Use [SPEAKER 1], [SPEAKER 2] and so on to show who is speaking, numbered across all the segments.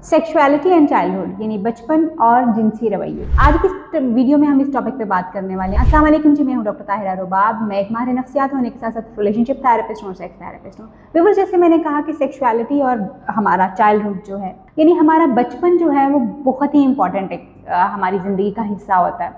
[SPEAKER 1] Sexuality and childhood यानी बचपन और जिनसी रवैये। आज की वीडियो में हम इस टॉपिक पे बात करने वाले हैं। अस्सलाम वालेकुम जी, मैं हूं डॉक्टर ताहिरा रुबाब। मैं एक माहिर नफ्सियात होने के साथ साथ रिलेशनशिप थेरेपिस्ट हूं और सेक्स थेरेपिस्ट हूं। व्यूअर्स, जैसे मैंने कहा कि सेक्सुअलिटी और हमारा चाइल्डहुड जो है यानी हमारा बचपन जो है वो बहुत ही इंपॉर्टेंट हमारी ज़िंदगी का हिस्सा होता है।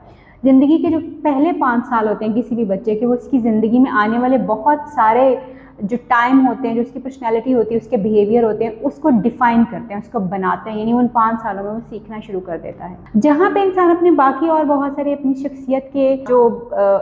[SPEAKER 1] ज़िंदगी के जो पहले 5 साल होते हैं किसी भी बच्चे के, वो उसकी ज़िंदगी में आने वाले बहुत सारे जो टाइम होते हैं, जो उसकी पर्सनैलिटी होती है, उसके बिहेवियर होते हैं, उसको डिफ़ाइन करते हैं, उसको बनाते हैं। यानी उन 5 सालों में वो सीखना शुरू कर देता है। जहाँ पे इंसान अपने बाकी और बहुत सारे अपनी शख्सियत के जो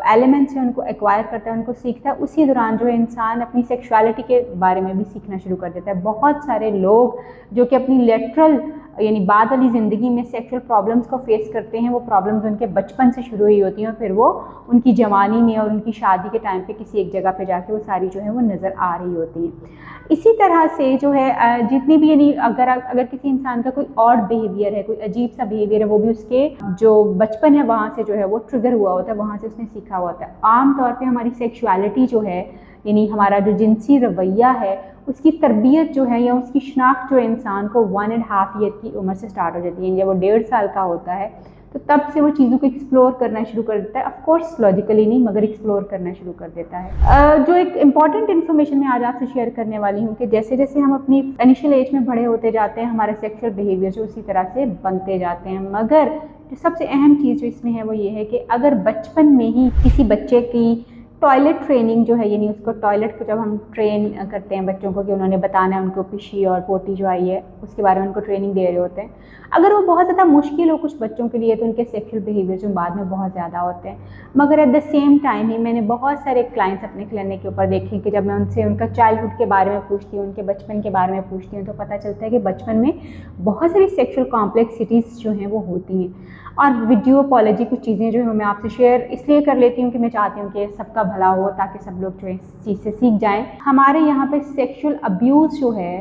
[SPEAKER 1] एलिमेंट्स हैं उनको एक्वायर करता है, उनको सीखता है, उसी दौरान जो है इंसान अपनी सेक्सुअलिटी के बारे में भी सीखना शुरू कर देता है। बहुत सारे लोग जो कि अपनी लेटरल यानी बाद वाली ज़िंदगी में सेक्सुअल प्रॉब्लम्स को फेस करते हैं, वो प्रॉब्लम्स उनके बचपन से शुरू हुई होती हैं और फिर वो उनकी जवानी में और उनकी शादी के टाइम पे किसी एक जगह पे जाके वो सारी जो है वो नज़र आ रही होती हैं। इसी तरह से जो है जितनी भी यानी अगर किसी इंसान का कोई ऑड बिहेवियर है, कोई अजीब सा बिहेवियर है, वो भी उसके जो बचपन है वहाँ से जो है वो ट्रिगर हुआ होता है, वहाँ से उसने सीखा होता है। आम तौर पर हमारी सेक्सुअलिटी जो है यानी हमारा जो जिनसी रवैया है, उसकी तरबियत जो है या उसकी शनाख्त जो इंसान को 1.5 ईयर की उम्र से स्टार्ट हो जाती है। जब वो 1.5 साल का होता है तो तब से वो चीज़ों को एक्सप्लोर करना शुरू कर देता है। ऑफ कोर्स लॉजिकली नहीं, मगर एक्सप्लोर करना शुरू कर देता है। जो एक इंपॉर्टेंट इन्फॉर्मेशन मैं आज आपसे शेयर करने वाली हूँ कि जैसे जैसे हम अपनी इनिशियल एज में बड़े होते जाते हैं, हमारे सेक्सुअल बिहेवियर जो उसी तरह से बनते जाते हैं। मगर जो सबसे अहम चीज़ जो इसमें है वो ये है कि अगर बचपन में ही किसी बच्चे की टॉयलेट ट्रेनिंग जो है यानी उसको टॉयलेट को जब हम ट्रेन करते हैं बच्चों को कि उन्होंने बताना है उनको पिशी और पोटी जो आई है उसके बारे में उनको ट्रेनिंग दे रहे होते हैं, अगर वो बहुत ज़्यादा मुश्किल हो कुछ बच्चों के लिए तो उनके सेक्सुअल बिहेवियर जो बाद में बहुत ज़्यादा होते हैं। मगर एट द सेम टाइम ही मैंने बहुत सारे क्लाइंट्स अपने क्लिनिक के ऊपर देखे कि जब मैं उनसे उनका चाइल्डहुड के बारे में पूछती हूँ, उनके बचपन के बारे में पूछती हूँ, तो पता चलता है कि बचपन में बहुत सारी सेक्सुअल कॉम्प्लेक्सिटीज़ जो हैं वो होती हैं। और वीडियो अपॉलॉजी कुछ चीज़ें जो है मैं आपसे शेयर इसलिए कर लेती हूँ कि मैं चाहती हूँ कि सबका भला हो, ताकि सब लोग जो है इस चीज़ से सीख जाएं। हमारे यहाँ पे सेक्सुअल अब्यूज़ जो है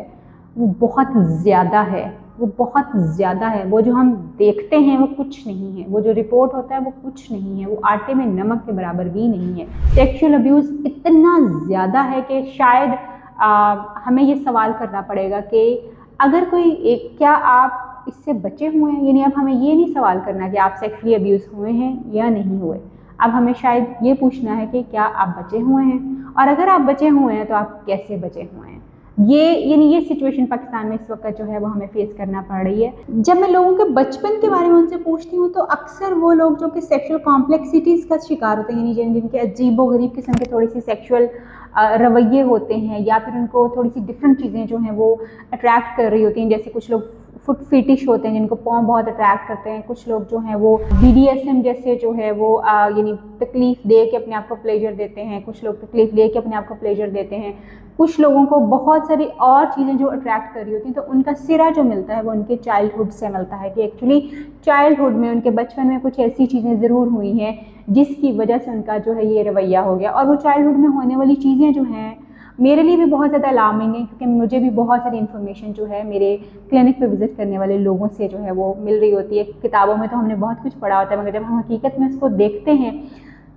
[SPEAKER 1] वो बहुत ज़्यादा है, वो बहुत ज़्यादा है। वो जो हम देखते हैं वो कुछ नहीं है, वो जो रिपोर्ट होता है वो कुछ नहीं है, वो आटे में नमक के बराबर भी नहीं है। सेक्सुअल अब्यूज़ इतना ज़्यादा है कि शायद हमें ये सवाल करना पड़ेगा कि अगर कोई क्या आप इससे बचे हुए हैं। यानी अब हमें ये नहीं सवाल करना कि आप सेक्सुअली अब्यूज़ हुए हैं या नहीं हुए, अब हमें शायद ये पूछना है कि क्या आप बचे हुए हैं, और अगर आप बचे हुए हैं तो आप कैसे बचे हुए हैं। ये सिचुएशन पाकिस्तान में इस वक्त जो है वो हमें फेस करना पड़ रही है। जब मैं लोगों के बचपन के बारे में उनसे पूछती हूँ तो अक्सर वो लोग जो कि सेक्सुअल कॉम्प्लेक्सिटीज़ का शिकार होते हैं, यानी जिनके अजीबोगरीब किस्म के थोड़ी सी सेक्सुअल रवैये होते हैं, या फिर उनको थोड़ी सी डिफरेंट चीज़ें जो हैं वो अट्रैक्ट कर रही होती हैं। जैसे कुछ लोग फुट फिटिश होते हैं जिनको पॉम बहुत अट्रैक्ट करते हैं, कुछ लोग जो हैं वो BDSM जैसे जो है वो यानी तकलीफ़ दे के अपने आप को प्लेजर देते हैं, कुछ लोग तकलीफ़ ले के अपने आप को प्लेजर देते हैं, कुछ लोगों को बहुत सारी और चीज़ें जो अट्रैक्ट कर रही होती हैं। तो उनका सिरा जो मिलता है वो उनके चाइल्डहुड से मिलता है कि एक्चुअली चाइल्डहुड में उनके बचपन में कुछ ऐसी चीज़ें ज़रूर हुई हैं जिसकी वजह से उनका जो है ये रवैया हो गया। और वो चाइल्डहुड में होने वाली चीज़ें जो हैं मेरे लिए भी बहुत ज़्यादा अलार्मिंग है, क्योंकि मुझे भी बहुत सारी इन्फॉर्मेशन जो है मेरे क्लिनिक पे विज़िट करने वाले लोगों से जो है वो मिल रही होती है। किताबों में तो हमने बहुत कुछ पढ़ा होता है, मगर जब हम हकीकत में इसको देखते हैं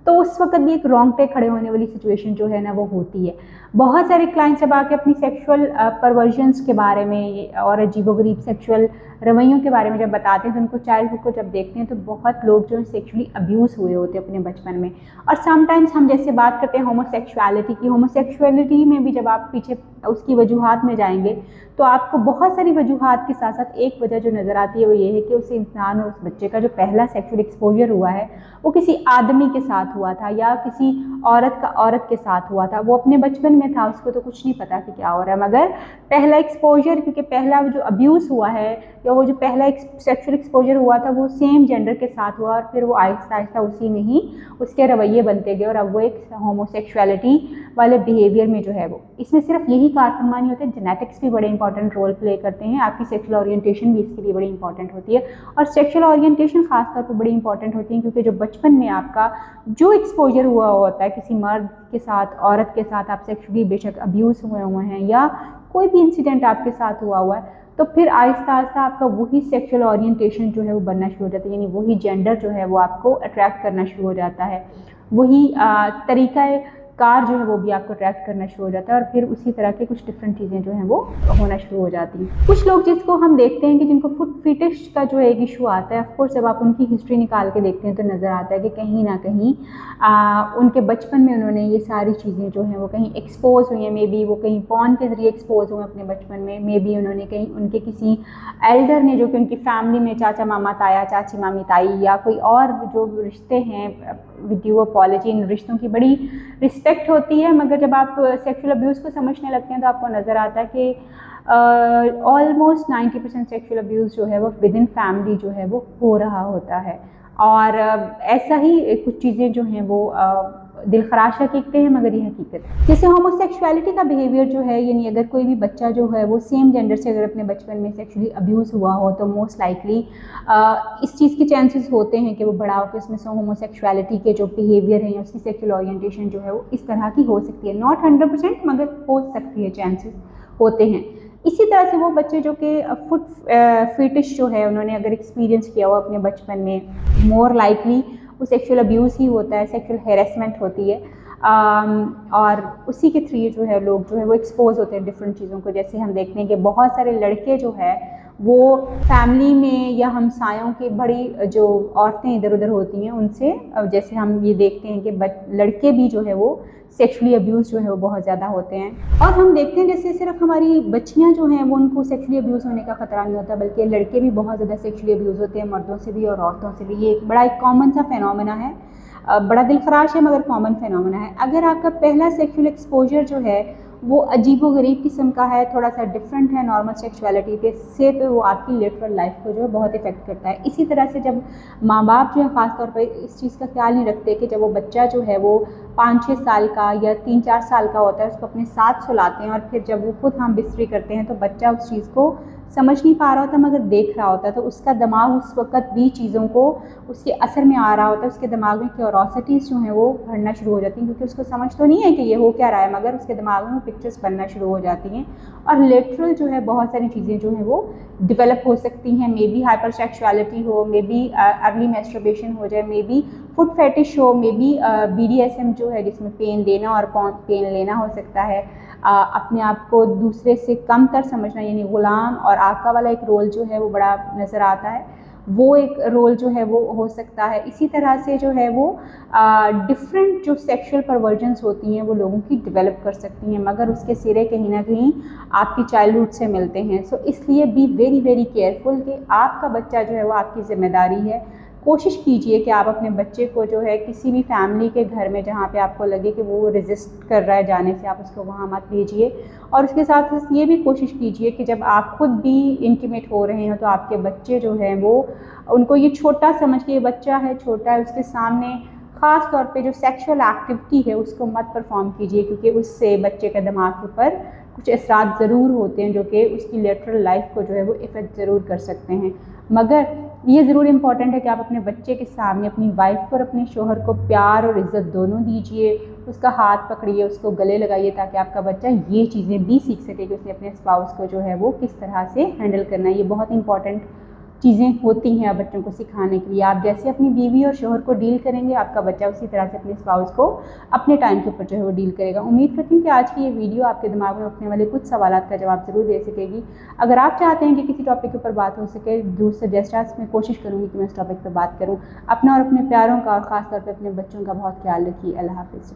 [SPEAKER 1] तो उस वक्त भी एक रोंगटे खड़े होने वाली सिचुएशन जो है ना वो होती है। बहुत सारे क्लाइंट्स जब आके अपनी सेक्सुअल परवर्जन्स के बारे में और अजीबोगरीब सेक्सुअल रवैयों के बारे में जब बताते हैं तो उनको चाइल्डहुड को जब देखते हैं तो बहुत लोग जो है सेक्सुअली अब्यूज़ हुए होते हैं अपने बचपन में। और समटाइम्स हम जैसे बात करते हैं होमोसेक्सुअलिटी की, होमोसेक्सुअलिटी में भी जब आप पीछे उसकी वजूहात में जाएंगे तो आपको बहुत सारी वजूहात के साथ साथ एक वजह जो नज़र आती है वो ये है कि उस इंसान और उस बच्चे का जो पहला सेक्सुअल एक्सपोजर हुआ है वो किसी आदमी के साथ हुआ था या किसी औरत के साथ हुआ था। वो अपने बचपन में था, उसको तो कुछ नहीं पता कि क्या हो रहा है, मगर पहला एक्सपोजर, क्योंकि पहला जो अब्यूज़ हुआ है या वो जो पहला सेक्सुअल एक्सपोजर हुआ था वो सेम जेंडर के साथ हुआ, और फिर वो आहिस्ता आहिस्ता उसी में ही उसके रवैये बनते गए और अब वो एक होमोसेक्सुअलिटी वाले बिहेवियर में जो है वो। इसमें सिर्फ यही कारफरमा नहीं होते, जेनेटिक्स भी बड़े इंपॉर्टेंट रोल प्ले करते हैं, आपकी सेक्सुअल ओरिएंटेशन भी इसके लिए बड़ी इंपॉर्टेंट होती है। और सेक्सुअल ओरिएंटेशन खासतौर पर बड़ी इंपॉर्टेंट होती है क्योंकि जो बचपन में आपका जो एक्सपोजर हुआ होता है किसी मर्द के साथ, औरत के साथ, आप सेक्सुअली बेशक अब्यूज़ हुए हैं या कोई भी इंसिडेंट आपके साथ हुआ है, तो फिर आहिस्ता आहिस्ता आपका वही सेक्सुअल ओरिएंटेशन जो है वो बनना शुरू हो जाता है, यानी वही जेंडर जो है वो आपको अट्रैक्ट करना शुरू हो जाता है, वही तरीका कार जो है वो भी आपको अट्रैक्ट करना शुरू हो जाता है, और फिर उसी तरह के कुछ डिफरेंट चीज़ें जो हैं वो होना शुरू हो जाती हैं। कुछ लोग जिसको हम देखते हैं कि जिनको फुट फिटिश का जो एक इशू आता है, ऑफकोर्स जब आप उनकी हिस्ट्री निकाल के देखते हैं तो नज़र आता है कि कहीं ना कहीं उनके बचपन में उन्होंने ये सारी चीज़ें जो हैं वो कहीं एक्सपोज हुई हैं, मे बी वो कहीं पॉर्न के ज़रिए एक्सपोज हुए अपने बचपन में, मे बी उन्होंने कहीं उनके किसी एल्डर ने, जो कि उनकी फैमिली में चाचा मामा ताया, चाची मामी ताई, या कोई और जो रिश्ते हैं विद ड्यू अपॉलजी, इन रिश्तों की बड़ी रिस्पेक्ट होती है, मगर जब आप सेक्सुअल अब्यूज़ को समझने लगते हैं तो आपको नज़र आता है कि ऑलमोस्ट 90% सेक्सुअल अब्यूज़ जो है वो विद इन फैमिली जो है वो हो रहा होता है। और ऐसा ही कुछ चीज़ें जो हैं वो दिल खराश हकीकतें हैं, मगर ये हकीकत है। जैसे होमोसेक्सुअलिटी का बिहेवियर जो है, यानी अगर कोई भी बच्चा जो है वो सेम जेंडर से अगर अपने बचपन में सेक्सुअली अब्यूज़ हुआ हो तो मोस्ट लाइकली इस चीज़ के चांसेस होते हैं कि वो बड़ा होकर इसमें से होमोसेक्सुअलिटी के जो बिहेवियर हैं या उसकी सेक्सुअल ओरिएंटेशन जो है वो इस तरह की हो सकती है। नॉट 100% मगर हो सकती है, चांसेस होते हैं। इसी तरह से वो बच्चे जो कि फुट फिटिश जो है उन्होंने अगर एक्सपीरियंस किया हो अपने बचपन में, मोर लाइकली वो सेक्सुअल अब्यूज़ ही होता है, सेक्सुअल हैरेसमेंट होती है, और उसी के थ्रू जो है लोग जो है वो एक्सपोज होते हैं डिफरेंट चीज़ों को। जैसे हम देखते हैं कि बहुत सारे लड़के जो है वो फैमिली में या हमसायों की बड़ी जो औरतें इधर उधर होती हैं उनसे, जैसे हम ये देखते हैं कि लड़के भी जो है वो सेक्सुअली अब्यूज़ जो है वो बहुत ज़्यादा होते हैं। और हम देखते हैं जैसे सिर्फ हमारी बच्चियां जो हैं वो उनको सेक्सुअली अब्यूज़ होने का खतरा नहीं होता, बल्कि लड़के भी बहुत ज़्यादा सेक्सुअली अब्यूज़ होते हैं, मर्दों से भी और औरतों से भी। ये एक बड़ा एक कॉमन सा फेनोमेना है, बड़ा दिल खराश है मगर कॉमन फेनोमेना है। अगर आपका पहला सेक्सुअल एक्सपोजर जो है वो अजीबोगरीब किस्म का है, थोड़ा सा डिफरेंट है नॉर्मल सेक्सुअलिटी के से, तो वो आपकी लिटरल लाइफ को जो है बहुत इफेक्ट करता है। इसी तरह से जब माँ बाप जो है ख़ास तौर पर इस चीज़ का ख्याल नहीं रखते कि जब वो बच्चा जो है वो 5-6 साल का या 3-4 साल का होता है, उसको अपने साथ सुलाते हैं, और फिर जब वो खुद हम बिस्तरी करते हैं तो बच्चा उस चीज़ को समझ नहीं पा रहा होता मगर देख रहा होता है, तो उसका दिमाग उस वक़्त भी चीज़ों को उसके असर में आ रहा होता है। उसके दिमाग में क्यूरोसिटीज़ जो हैं वो भरना शुरू हो जाती हैं, क्योंकि उसको समझ तो नहीं है कि ये हो क्या रहा है, मगर उसके दिमाग में पिक्चर्स बनना शुरू हो जाती हैं। और लिटरल जो है बहुत सारी चीज़ें जो हैं वो डेवलप हो सकती हैं। मे बी हाइपर सेक्सुअलिटी हो, मे बी अर्ली मैस्टरबेशन हो जाए, मे बी फुट फेटिश हो, मे बी BDSM जो है जिसमें पेन देना और पेन लेना हो सकता है। अपने आप को दूसरे से कम तर समझना, यानी ग़ुलाम और आका वाला एक रोल जो है वो बड़ा नज़र आता है, वो एक रोल जो है वो हो सकता है। इसी तरह से जो है वो डिफरेंट जो सेक्सुअल परवर्जन्स होती हैं वो लोगों की डेवलप कर सकती हैं, मगर उसके सिरे कहीं ना कहीं आपकी चाइल्डहुड से मिलते हैं। सो इसलिए बी वेरी वेरी केयरफुल कि आपका बच्चा जो है वो आपकी ज़िम्मेदारी है। कोशिश कीजिए कि आप अपने बच्चे को जो है किसी भी फैमिली के घर में जहाँ पे आपको लगे कि वो रेजिस्ट कर रहा है जाने से, आप उसको वहाँ मत भेजिए। और उसके साथ साथ ये भी कोशिश कीजिए कि जब आप खुद भी इंटीमेट हो रहे हो तो आपके बच्चे जो हैं वो, उनको ये छोटा समझ के, ये बच्चा है, छोटा है, उसके सामने ख़ास तौर पे जो सेक्सुअल एक्टिविटी है उसको मत परफॉर्म कीजिए, क्योंकि उससे बच्चे के दिमाग के ऊपर कुछ असरात ज़रूर होते हैं जो कि उसकी लेटरल लाइफ को जो है वो इफ़ेक्ट ज़रूर कर सकते हैं। मगर ये ज़रूर इम्पॉर्टेंट है कि आप अपने बच्चे के सामने अपनी वाइफ को और अपने शोहर को प्यार और इज़्ज़त दोनों दीजिए, उसका हाथ पकड़िए, उसको गले लगाइए, ताकि आपका बच्चा ये चीज़ें भी सीख सके कि उसने अपने स्पाउस को जो है वो किस तरह से हैंडल करना है। ये बहुत इंपॉर्टेंट चीज़ें होती हैं बच्चों को सिखाने के लिए। आप जैसे अपनी बीवी और शोहर को डील करेंगे, आपका बच्चा उसी तरह से अपने स्पाउस को अपने टाइम के ऊपर जो है वो डील करेगा। उम्मीद करती हूँ कि आज की ये वीडियो आपके दिमाग में उठने वाले कुछ सवालात का जवाब ज़रूर दे सकेगी। अगर आप चाहते हैं कि किसी टॉपिक के ऊपर बात हो सके, दूर से जस्ट मैं कोशिश करूँगी कि मैं इस टॉपिक पर बात करूँ। अपना और अपने प्यारों का और ख़ास तौर पर अपने बच्चों का बहुत ख्याल रखिए। अल्लाह हाफ़िज़।